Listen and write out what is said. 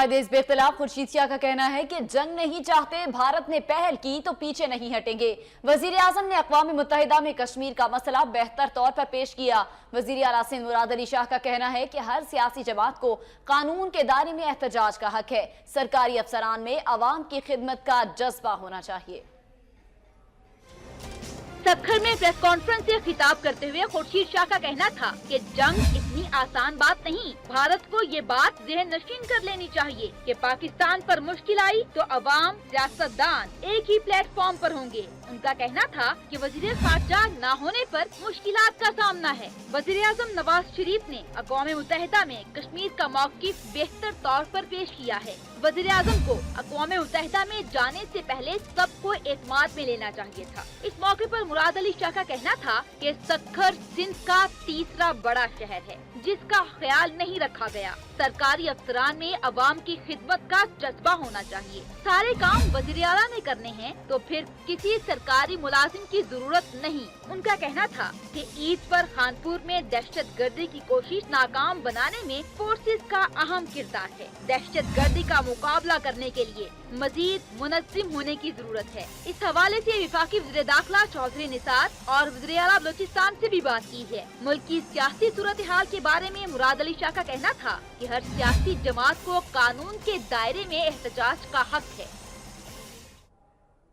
देश बेख्तिलाफ खुर्शीद शाह का कहना है कि जंग नहीं चाहते, भारत ने पहल की तो पीछे नहीं हटेंगे। वजीर आजम ने अक़वाम मुत्तहिदा में कश्मीर का मसला बेहतर तौर पर पेश किया। वजीर आला सिंध मुराद अली शाह का कहना है कि हर सियासी जमात को कानून के दायरे में एहतजाज का हक है। सरकारी अफसरान में अवाम की खिदमत का जज्बा होना चाहिए। सक्खर में प्रेस कॉन्फ्रेंस से खिताब करते हुए खुर्शीद शाह का कहना था कि जंग इतनी आसान बात नहीं। भारत को ये बात ज़हन नशीन कर लेनी चाहिए कि पाकिस्तान पर मुश्किल आई तो अवाम सियासतदान एक ही प्लेटफॉर्म पर होंगे। उनका कहना था कि वज़ीर ख़ारजा न होने पर मुश्किलात का सामना है। वज़ीर आज़म नवाज शरीफ ने अक़वाम मुत्तहिदा में कश्मीर का मौक़िफ़ बेहतर तौर पर पेश किया है। वज़ीर आज़म को अक़वाम मुत्तहिदा में जाने से पहले सबको एतमाद में लेना चाहिए था। इस मौके पर मुराद अली शाह का कहना था कि सक्खर सिंध का तीसरा बड़ा शहर है जिसका ख्याल नहीं रखा गया। सरकारी अफसरान में अवाम की खिदमत का जज्बा होना चाहिए। सारे काम वज़ीर आला ने करने हैं तो फिर किसी सरकारी मुलाजिम की जरूरत नहीं। उनका कहना था कि ईद पर खानपुर में दहशत गर्दी की कोशिश नाकाम बनाने में फोर्सेस का अहम किरदार है। दहशत गर्दी का मुकाबला करने के लिए मजीद मुनज़्ज़िम होने की जरूरत है। इस हवाले से वफाकी वज़ीर दाखिला चौधरी निसार और वज़ीर आला बलूचिस्तान से भी बात की है। मुल्क की सियासी सूरत हाल के बारे में मुराद अली शाह का कहना था कि हर सियासी जमात को कानून के दायरे में एहतजाज का हक है।